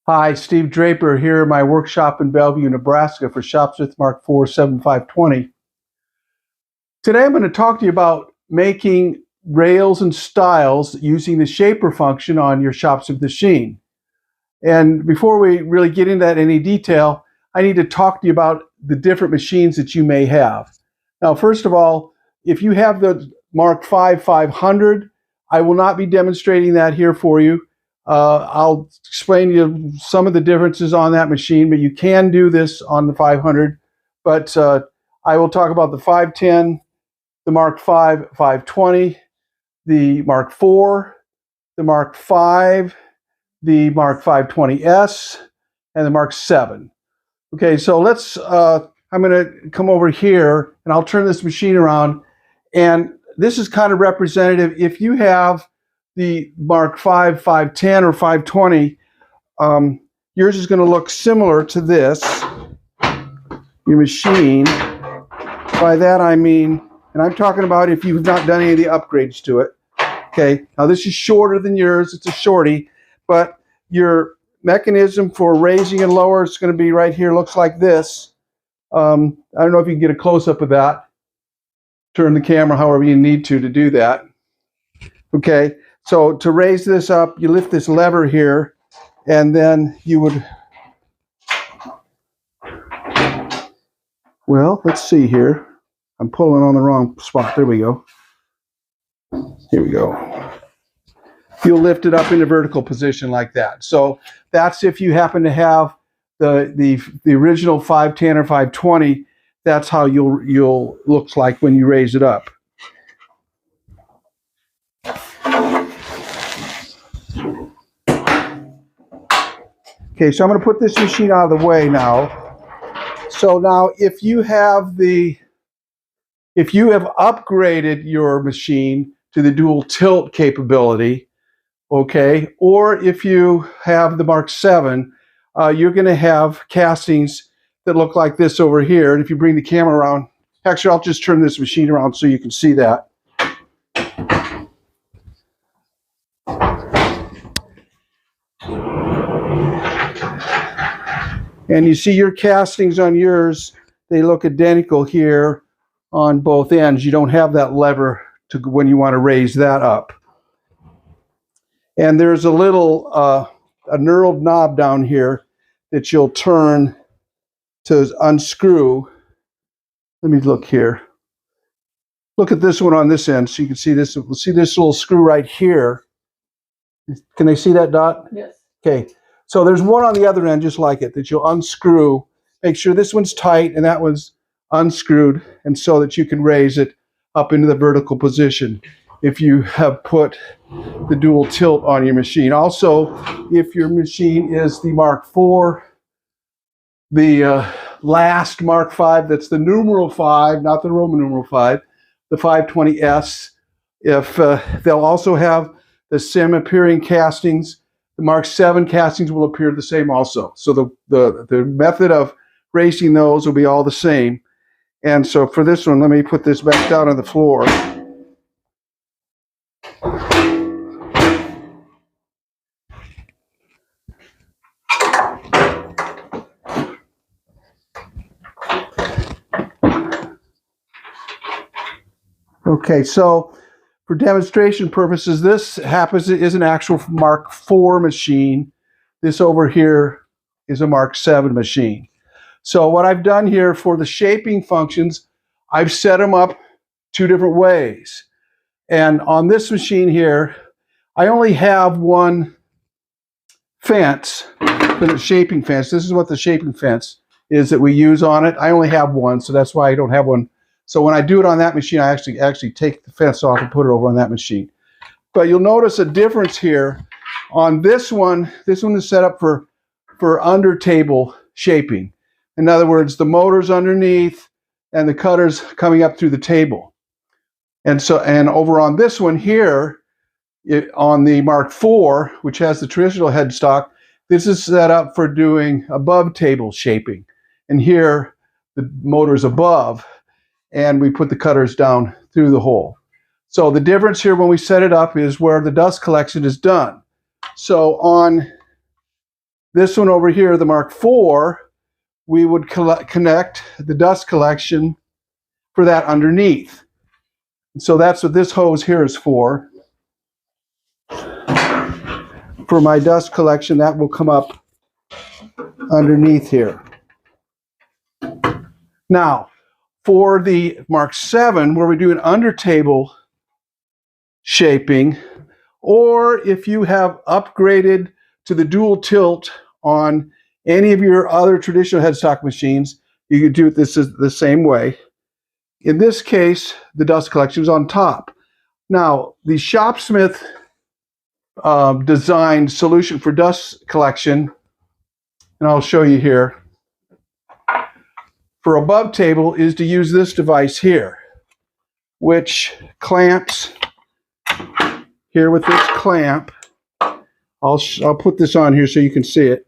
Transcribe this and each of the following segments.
Hi, Steve Draper here in my workshop in Bellevue, Nebraska for Shopsmith Mark IV 7520. Today I'm going to talk to you about making rails and styles using the shaper function on your Shopsmith machine. And before we really get into that in any detail, I need to talk to you about the different machines that you may have. Now, first of all, if you have the Mark V 500, I will not be demonstrating that here for you. I'll explain to you some of the differences on that machine, but you can do this on the 500. But I will talk about the 510, the Mark V 520, the Mark IV, the Mark V, the Mark 520S, and the Mark 7. Okay, so I'm going to come over here and I'll turn this machine around. And this is kind of representative. If you have the Mark V 510 or 520, yours is going to look similar to this, your machine. By that I mean, and I'm talking about if you've not done any of the upgrades to it. Okay, now this is shorter than yours, it's a shorty, but your mechanism for raising and lower is going to be right here, looks like this. I don't know if you can get a close-up of that. Turn the camera however you need to do that. Okay, so to raise this up, you lift this lever here, and then you would, well, let's see here. I'm pulling on the wrong spot. There we go. Here we go. You'll lift it up in a vertical position like that. So that's if you happen to have the original 510 or 520. That's how you'll look like when you raise it up. Okay, so I'm going to put this machine out of the way now. So now if you have upgraded your machine to the dual tilt capability, okay, or if you have the Mark 7, you're going to have castings that look like this over here. And if you bring the camera around, actually, I'll just turn this machine around so you can see that. And you see your castings on yours, they look identical here on both ends. You don't have that lever to when you want to raise that up. And there's a little a knurled knob down here that you'll turn to unscrew. Let me look here. Look at this one on this end, so you can see this. See this little screw right here. Can they see that, Dot? Yes. Okay. So there's one on the other end just like it that you'll unscrew. Make sure this one's tight and that one's unscrewed, and so that you can raise it up into the vertical position if you have put the dual tilt on your machine. Also, if your machine is the Mark IV, the last Mark V, that's the numeral 5, not the Roman numeral 5, the 520S, if they'll also have the same appearing castings. The Mark 7 castings will appear the same also. So the method of raising those will be all the same. And so for this one, let me put this back down on the floor. Okay, so for demonstration purposes, this is an actual Mark IV machine. This over here is a Mark 7 machine. So what I've done here for the shaping functions, I've set them up two different ways. And on this machine here, I only have one fence for the shaping fence. This is what the shaping fence is that we use on it. I only have one, so that's why I don't have one. So when I do it on that machine, I actually take the fence off and put it over on that machine. But you'll notice a difference here. On this one is set up for under table shaping. In other words, the motor's underneath and the cutter's coming up through the table. And over on this one here, on the Mark IV, which has the traditional headstock, this is set up for doing above table shaping. And here, the motor's above, and we put the cutters down through the hole. So the difference here when we set it up is where the dust collection is done. So on This one over here, the Mark IV, we would connect the dust collection for that underneath. So that's what this hose here is for. For my dust collection, that will come up underneath here. Now, for the Mark VII, where we do an under table shaping, or if you have upgraded to the dual tilt on any of your other traditional headstock machines, you could do this the same way. In this case, the dust collection is on top. Now, the Shopsmith designed solution for dust collection, and I'll show you here, for above table is to use this device here, which clamps here with this clamp. I'll put this on here so you can see it,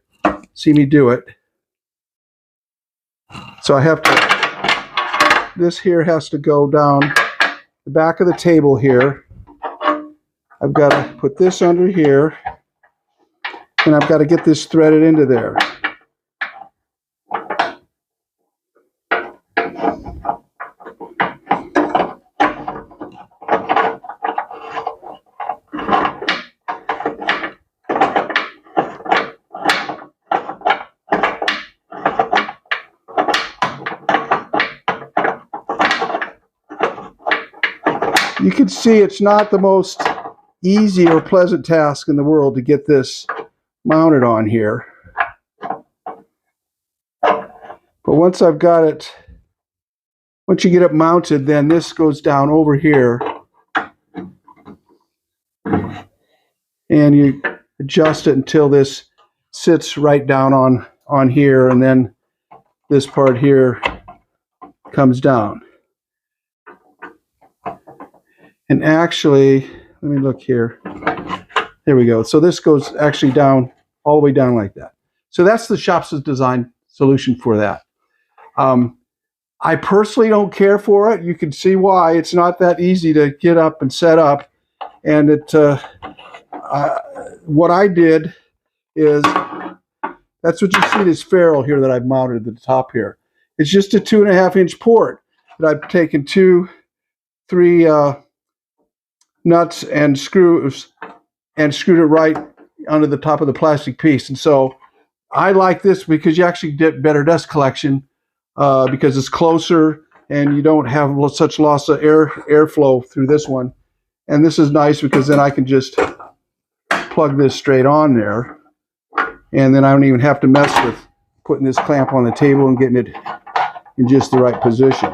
see me do it. So I have to, this here has to go down the back of the table here. I've got to put this under here, and I've got to get this threaded into there. You can see it's not the most easy or pleasant task in the world to get this mounted on here. But once I've got it, once you get it mounted, then this goes down over here. And you adjust it until this sits right down on here, and then this part here comes down. And actually, let me look here. There we go. So this goes actually down, all the way down like that. So that's the Shopsmith design solution for that. I personally don't care for it. You can see why. It's not that easy to get up and set up. And what I did is, that's what you see, this ferrule here that I've mounted at the top here. It's just a 2.5-inch port that I've taken 3 nuts and screws and screwed it right under the top of the plastic piece. And so I like this because you actually get better dust collection because it's closer and you don't have such loss of airflow through this one. And this is nice because then I can just plug this straight on there, and then I don't even have to mess with putting this clamp on the table and getting it in just the right position.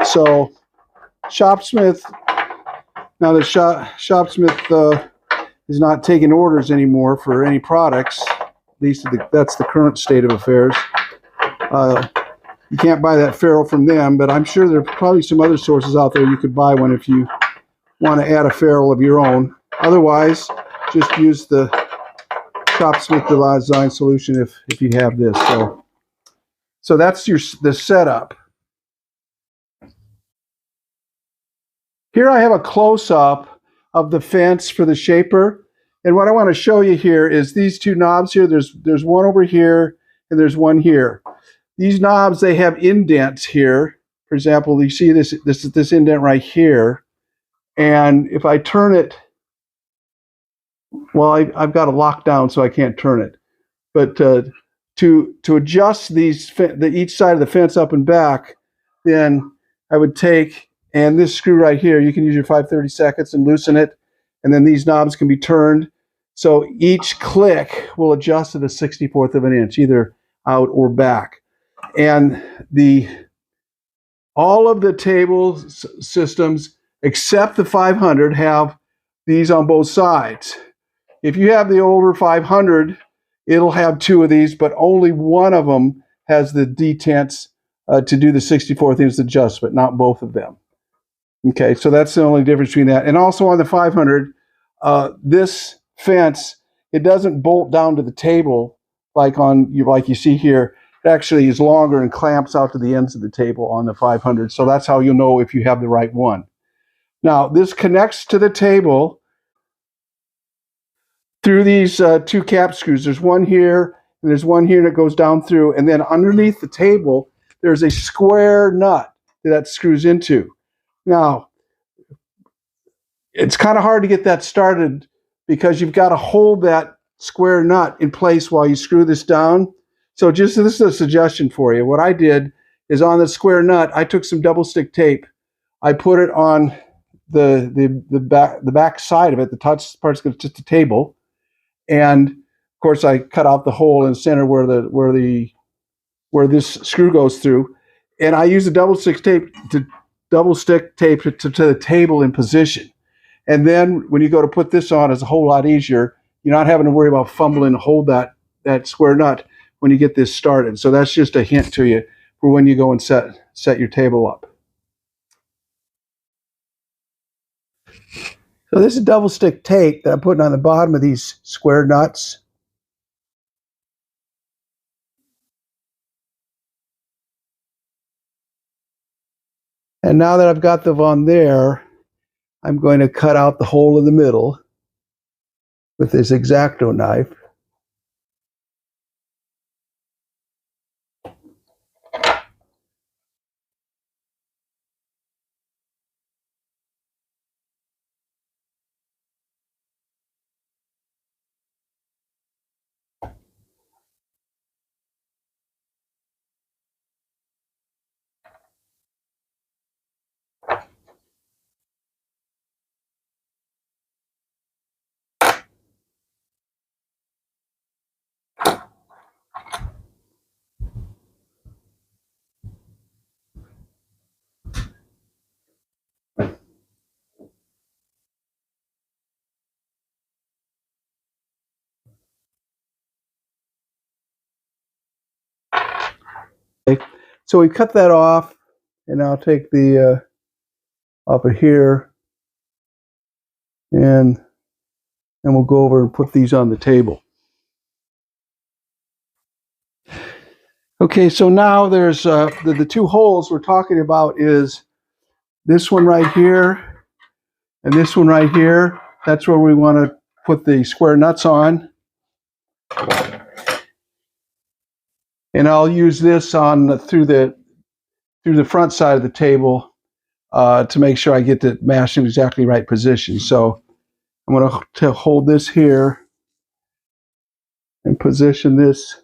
So Shopsmith, now that Shopsmith is not taking orders anymore for any products, at least that's the current state of affairs. You can't buy that ferrule from them, but I'm sure there are probably some other sources out there you could buy one if you want to add a ferrule of your own. Otherwise, just use the Shopsmith design solution if you have this. So that's the setup. Here I have a close-up of the fence for the shaper. And what I want to show you here is these 2 knobs here. There's one over here and there's one here. These knobs, they have indents here. For example, you see this indent right here. And if I turn it, well, I've got it locked down so I can't turn it. But to adjust each side of the fence up and back, then I would take, and this screw right here, you can use your 5/32 and loosen it, and then these knobs can be turned. So each click will adjust to the 1/64 of an inch, either out or back. And all of the table systems, except the 500, have these on both sides. If you have the older 500, it'll have 2 of these, but only one of them has the detents to do the 1/64 inch adjustment, not both of them. Okay, so that's the only difference between that. And also on the 500, this fence, it doesn't bolt down to the table like you see here. It actually is longer and clamps out to the ends of the table on the 500. So that's how you'll know if you have the right one. Now, this connects to the table through these two cap screws. There's one here, and there's one here that goes down through, and then underneath the table, there's a square nut that screws into. Now, it's kind of hard to get that started because you've got to hold that square nut in place while you screw this down. So this is a suggestion for you. What I did is on the square nut, I took some double stick tape. I put it on the back side of it, the touch part's just the table, and of course I cut out the hole in the center where this screw goes through, and I use a double stick tape to to the table in position. And then when you go to put this on, it's a whole lot easier. You're not having to worry about fumbling to hold that square nut when you get this started. So that's just a hint to you for when you go and set your table up. So this is double stick tape that I'm putting on the bottom of these square nuts. And now that I've got them on there, I'm going to cut out the hole in the middle with this X-Acto knife. So we cut that off, and I'll take the off of here, and we'll go over and put these on the table. Okay, so now there's the two holes we're talking about is this one right here and this one right here. That's where we want to put the square nuts on. And I'll use this on through the front side of the table to make sure I get it mashed in exactly right position. So I'm going to hold this here and position this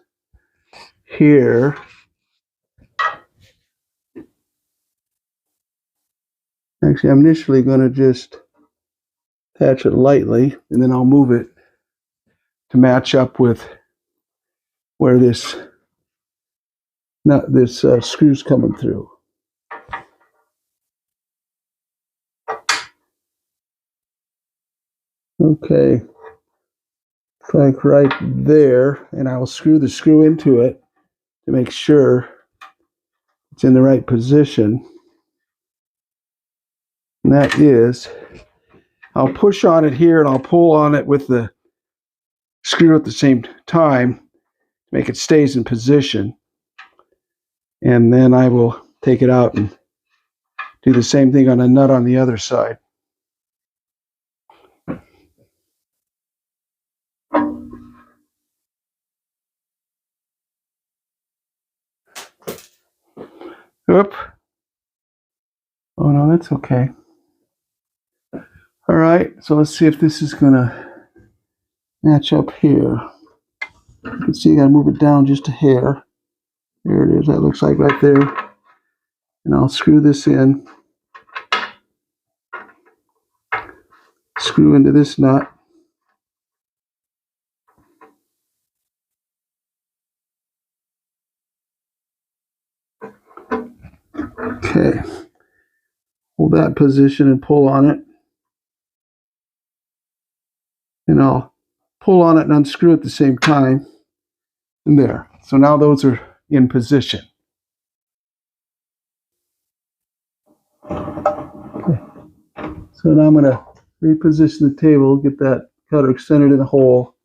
here. Actually, I'm initially going to just attach it lightly, and then I'll move it to match up with where this screw's coming through. Okay, like right there, and I will screw the screw into it to make sure it's in the right position. And that is, I'll push on it here and I'll pull on it with the screw at the same time to make it stays in position. And then I will take it out and do the same thing on a nut on the other side. Oop. Oh no, that's okay. All right, so let's see if this is gonna match up here. You can see I gotta move it down just a hair. There it is, that looks like right there. And I'll screw this in. Screw into this nut. Okay. Hold that position and pull on it. And I'll pull on it and unscrew at the same time. And there. So now those are in position. Okay. So now I'm going to reposition the table, get that cutter centered in the hole.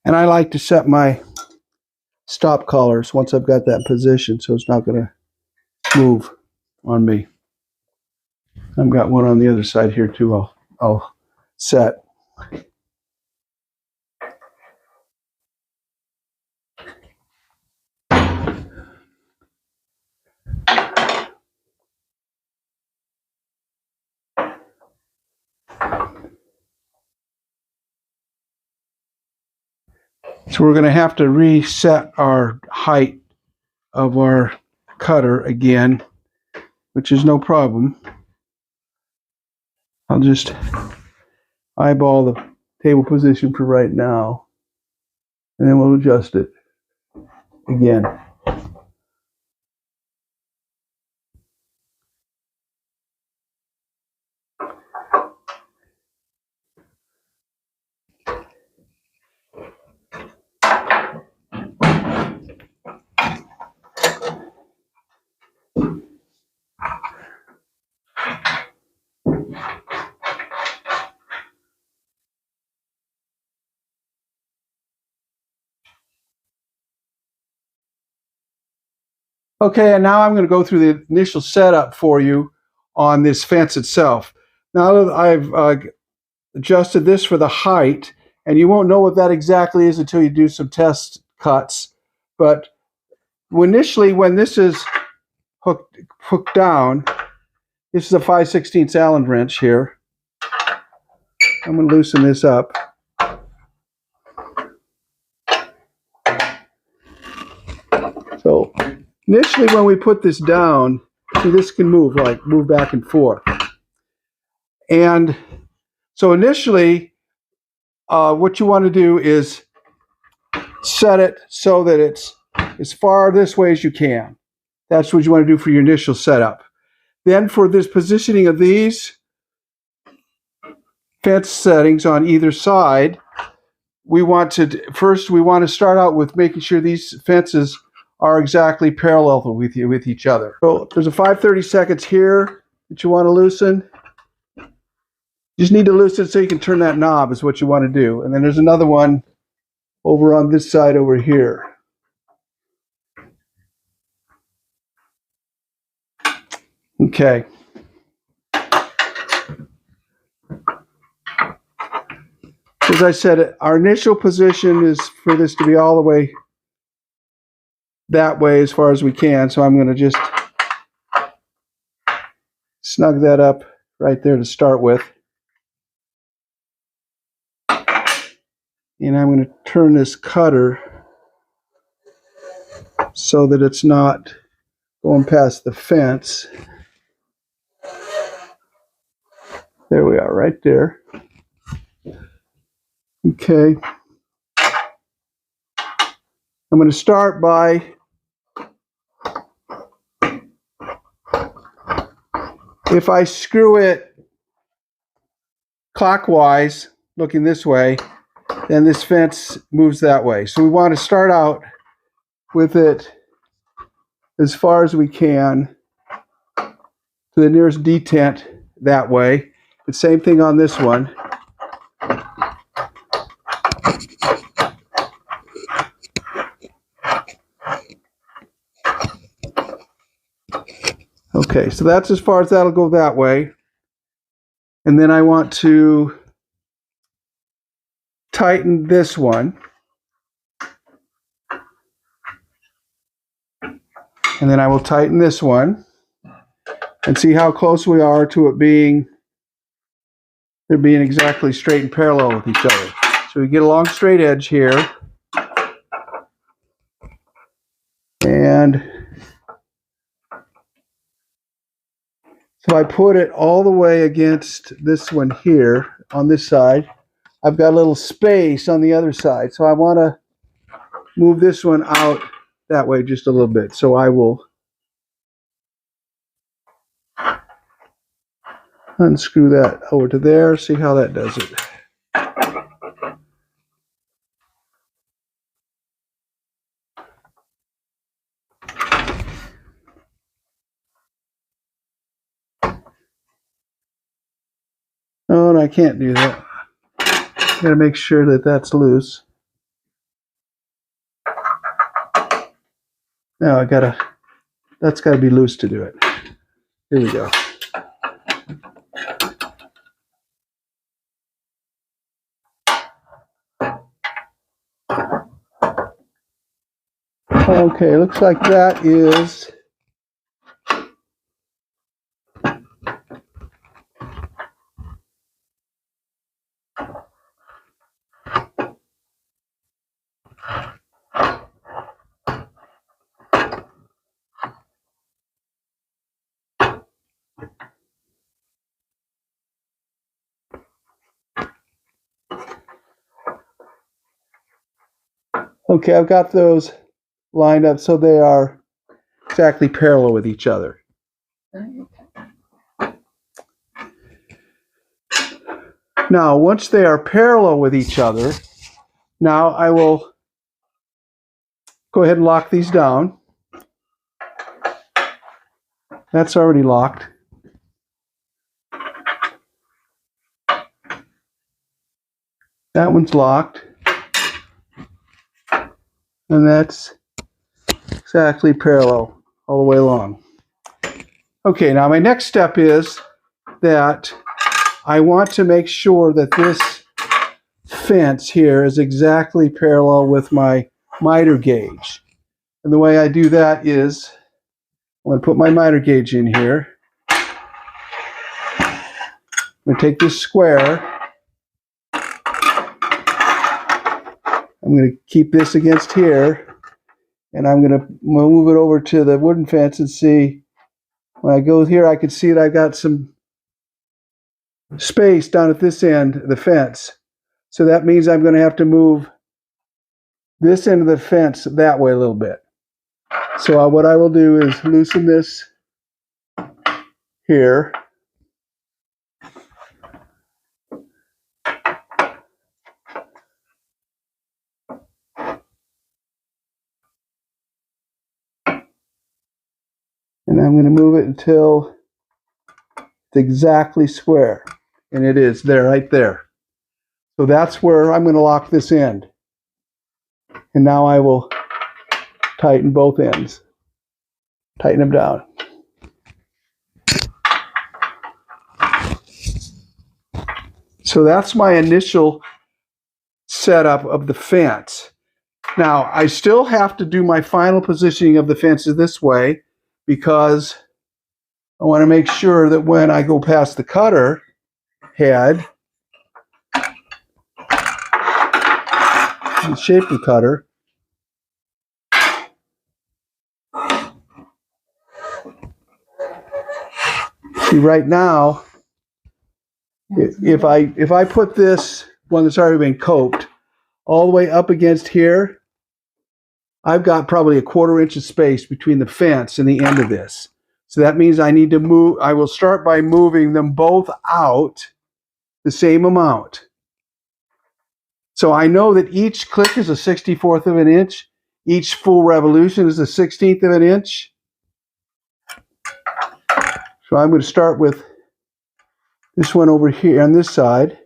And I like to set my stop collars once I've got that position so it's not going to move on me. I've got one on the other side here too. I'll set. So we're going to have to reset our height of our cutter again, which is no problem. I'll just eyeball the table position for right now, and then we'll adjust it again. Okay, and now I'm going to go through the initial setup for you on this fence itself. Now that I've adjusted this for the height, and you won't know what that exactly is until you do some test cuts, but initially when this is hooked down, this is a 5/16 Allen wrench here. I'm going to loosen this up. So initially when we put this down, see, this can move back and forth. And so initially what you want to do is set it so that it's as far this way as you can. That's what you want to do for your initial setup. Then for this positioning of these fence settings on either side, we want to start out with making sure these fences are exactly parallel with each other. So there's a 5/32 here that you want to loosen. You just need to loosen it so you can turn that knob is what you want to do. And then there's another one over on this side over here. Okay. As I said, our initial position is for this to be all the way that way as far as we can. So I'm going to just snug that up right there to start with. And I'm going to turn this cutter so that it's not going past the fence. There we are, right there. Okay. I'm going to start by if I screw it clockwise, looking this way, then this fence moves that way. So we want to start out with it as far as we can to the nearest detent that way. The same thing on this one. Okay, so that's as far as that'll go that way. And then I want to tighten this one. And then I will tighten this one and see how close we are to it being exactly straight and parallel with each other. So we get a long straight edge here. And so I put it all the way against this one here on this side. I've got a little space on the other side. So I want to move this one out that way just a little bit. So I will unscrew that over to there. See how that does it. Oh, and I can't do that. Got to make sure that that's loose. Now that's got to be loose to do it. Here we go. Okay, looks like that is okay, I've got those lined up so they are exactly parallel with each other. Now, once they are parallel with each other, now I will go ahead and lock these down. That's already locked. That one's locked. And that's exactly parallel all the way along. Okay, now my next step is that I want to make sure that this fence here is exactly parallel with my miter gauge. And the way I do that is I'm going to put my miter gauge in here. I'm going to take this square. I'm going to keep this against here. And I'm going to move it over to the wooden fence and see. When I go here, I can see that I've got some space down at this end of the fence. So that means I'm going to have to move this end of the fence that way a little bit. So what I will do is loosen this here. And I'm going to move it until it's exactly square. And it is there, right there. So that's where I'm going to lock this end. And now I will tighten both ends. Tighten them down. So that's my initial setup of the fence. Now, I still have to do my final positioning of the fences this way because I want to make sure that when I go past the cutter head, the shaper cutter, see right now, if I put this one that's already been coped all the way up against here, I've got probably a 1/4 inch of space between the fence and the end of this. So that means I need to move. I will start by moving them both out the same amount. So I know that each click is a 1/64 of an inch. Each full revolution is a 1/16 of an inch. So I'm going to start with this one over here on this side.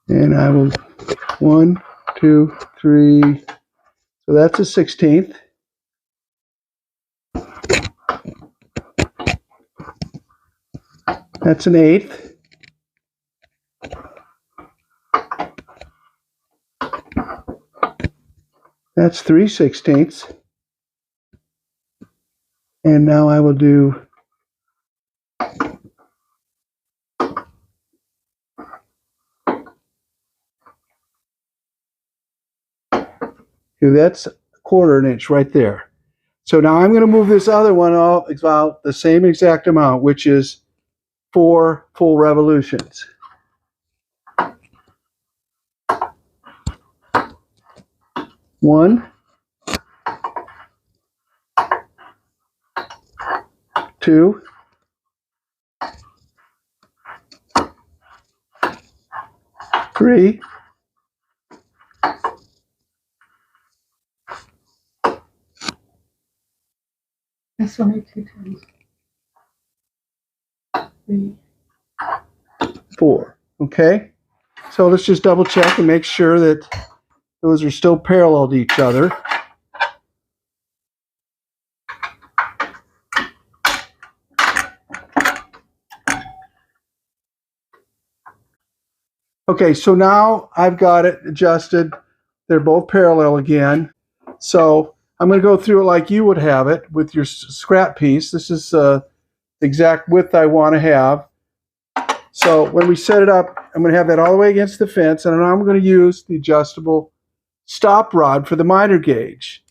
And I will 1, 2, 3. So that's a 1/16. That's an 1/8. That's 3/16. And now I will do that's 1/4 inch right there. So now I'm going to move this other one out about the same exact amount, which is 4 full revolutions. One, 2, 3, 4. Okay, so let's just double check and make sure that those are still parallel to each other. Okay, so now I've got it adjusted. They're both parallel again. So I'm going to go through it like you would have it with your scrap piece. This is the exact width I want to have. So when we set it up, I'm going to have that all the way against the fence, and now I'm going to use the adjustable stop rod for the miter gauge.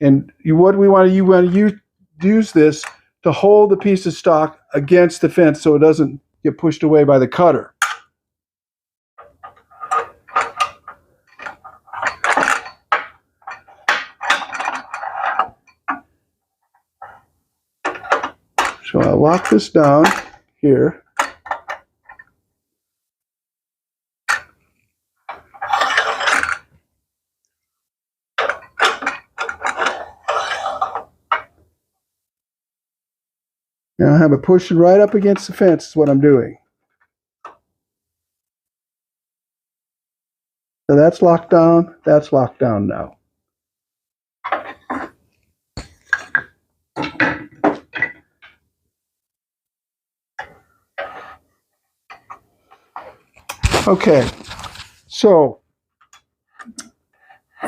And what we want to use this to hold the piece of stock against the fence so it doesn't get pushed away by the cutter. So I'll lock this down here. Now I have it pushing right up against the fence is what I'm doing. So that's locked down now. Okay, so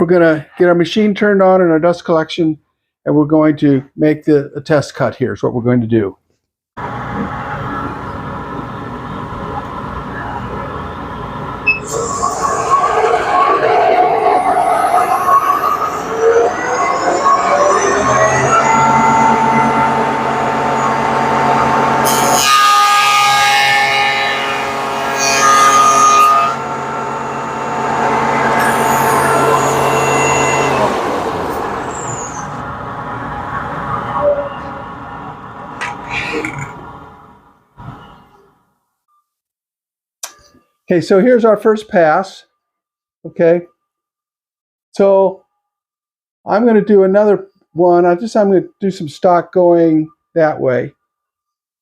we're going to get our machine turned on in our dust collection, and we're going to make a test cut here is what we're going to do. Okay, so here's our first pass. Okay, so I'm going to do another one. I'm going to do some stock going that way,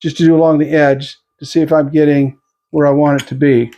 just to do along the edge to see if I'm getting where I want it to be.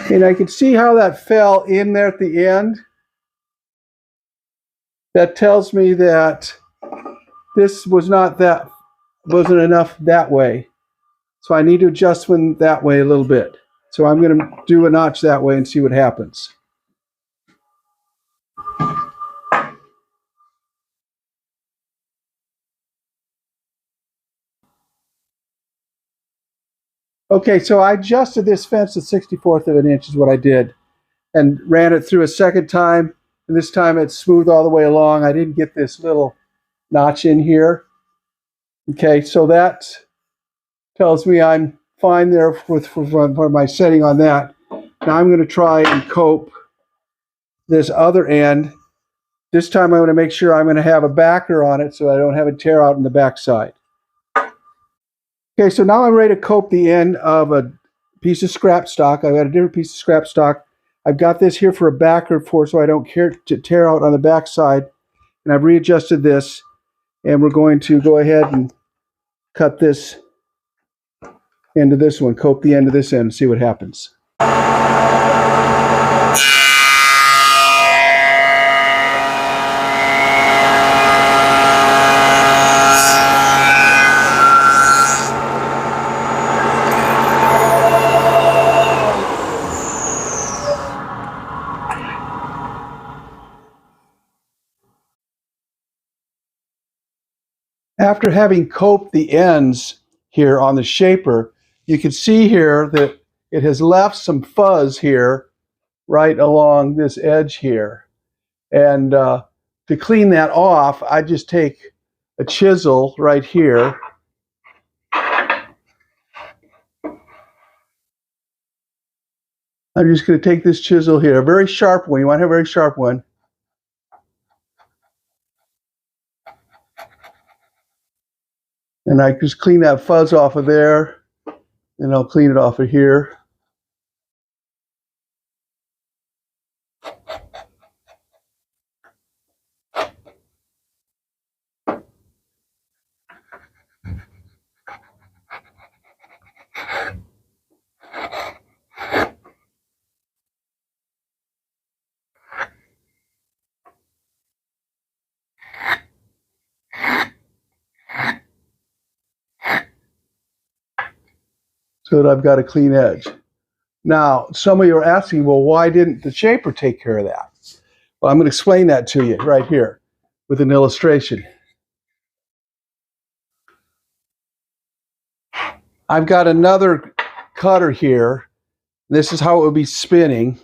And I can see how that fell in there at the end. That tells me that this wasn't enough that way. So I need to adjust one that way a little bit. So I'm going to do a notch that way and see what happens. Okay, so I adjusted this fence to 1/64 of an inch is what I did, and ran it through a second time, and this time it's smooth all the way along. I didn't get this little notch in here. Okay, so that tells me I'm fine there for my setting on that. Now I'm going to try and cope this other end. This time I'm going to make sure I'm going to have a backer on it so I don't have it tear out in the back side. Okay, so now I'm ready to cope the end of a piece of scrap stock. I've got a different piece of scrap stock. I've got this here for a backer so I don't care to tear out on the back side. And I've readjusted this, and we're going to go ahead and cut this end of this one, cope the end of this end, and see what happens. After having coped the ends here on the shaper, you can see here that it has left some fuzz here right along this edge here. And to clean that off, I just take a chisel right here. I'm just going to take this chisel here, a very sharp one. You want to have a very sharp one. And I just clean that fuzz off of there, and I'll clean it off of here. So that I've got a clean edge. Now, some of you are asking, well, why didn't the shaper take care of that? Well, I'm going to explain that to you right here with an illustration. I've got another cutter here. This is how it would be spinning.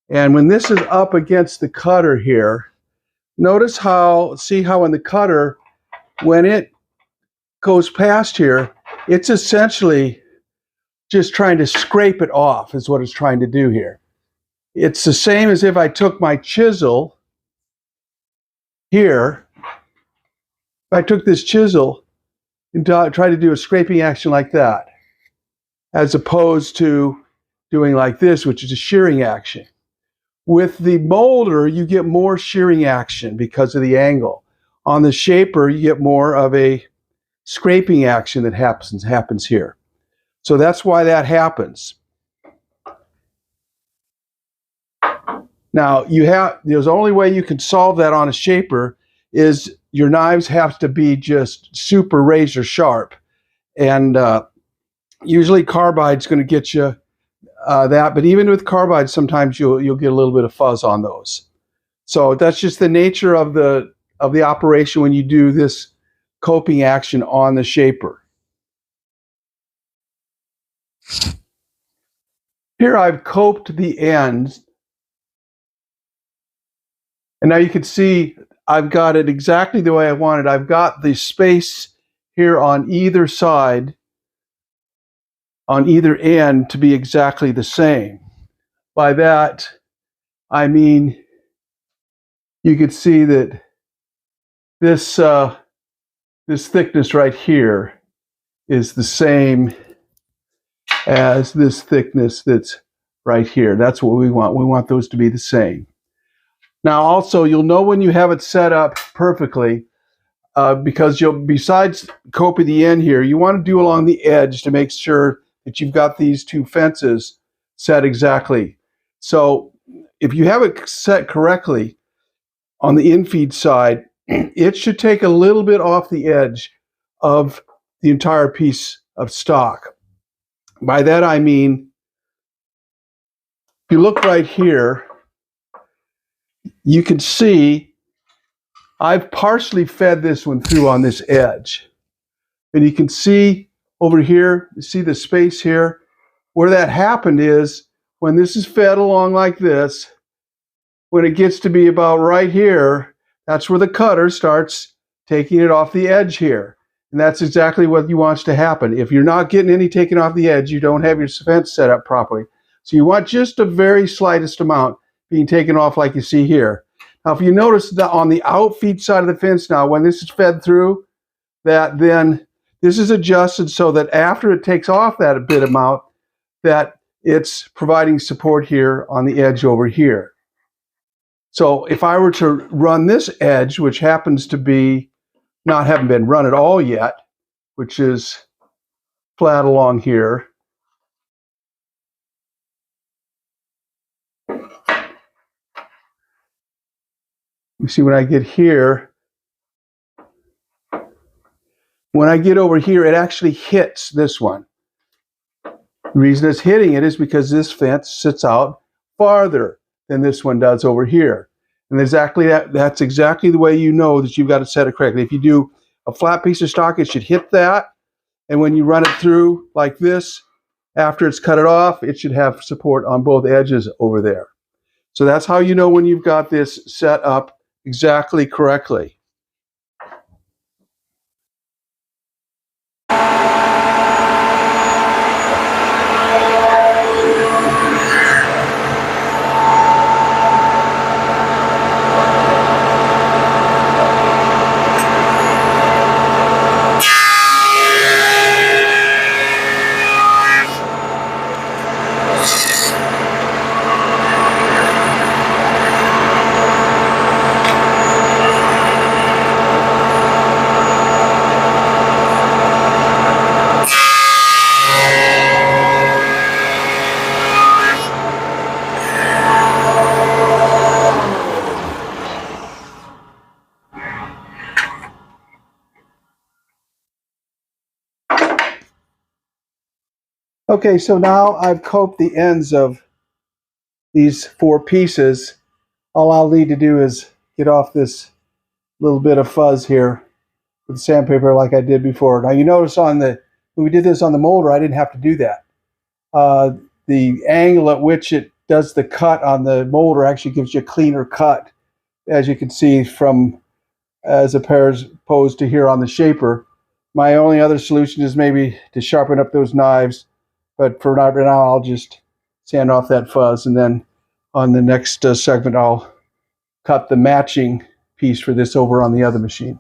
And when this is up against the cutter here, notice how, see how in the cutter, when it goes past here, it's essentially just trying to scrape it off is what it's trying to do here. It's the same as if I took my chisel here. If I took this chisel and tried to do a scraping action like that, as opposed to doing like this, which is a shearing action. With the molder, you get more shearing action because of the angle. On the shaper, you get more of a scraping action that happens here. So that's why that happens. Now, there's the only way you can solve that on a shaper is your knives have to be just super razor sharp. And usually carbide's going to get you that, but even with carbide, sometimes you'll get a little bit of fuzz on those. So that's just the nature of the operation when you do this coping action on the shaper. Here I've coped the ends, and now you can see I've got it exactly the way I want it. I've got the space here on either side, on either end, to be exactly the same. By that, I mean you could see that this thickness right here is the same as this thickness that's right here. That's what we want. We want those to be the same. Now also, you'll know when you have it set up perfectly because besides coping the end here, you want to do along the edge to make sure that you've got these two fences set exactly. So if you have it set correctly on the infeed side, it should take a little bit off the edge of the entire piece of stock. By that I mean, if you look right here, you can see I've partially fed this one through on this edge. And you can see over here, you see the space here? Where that happened is when this is fed along like this, when it gets to be about right here, that's where the cutter starts taking it off the edge here. And that's exactly what you want to happen. If you're not getting any taken off the edge, you don't have your fence set up properly. So you want just a very slightest amount being taken off like you see here. Now, if you notice that on the outfeed side of the fence now, when this is fed through, that then this is adjusted so that after it takes off that bit amount, that it's providing support here on the edge over here. So if I were to run this edge, which happens to be haven't been run at all yet, which is flat along here. You see when I get here, when I get over here, it actually hits this one. The reason it's hitting it is because this fence sits out farther than this one does over here. And exactly that's exactly the way you know that you've got to set it correctly. If you do a flat piece of stock, it should hit that. And when you run it through like this, after it's cut it off, it should have support on both edges over there. So that's how you know when you've got this set up exactly correctly. Okay, so now I've coped the ends of these 4 pieces. All I'll need to do is get off this little bit of fuzz here with sandpaper like I did before. Now you notice when we did this on the molder, I didn't have to do that. The angle at which it does the cut on the molder actually gives you a cleaner cut, as you can see from as opposed to here on the shaper. My only other solution is maybe to sharpen up those knives, but for right now I'll just sand off that fuzz, and then on the next segment I'll cut the matching piece for this over on the other machine.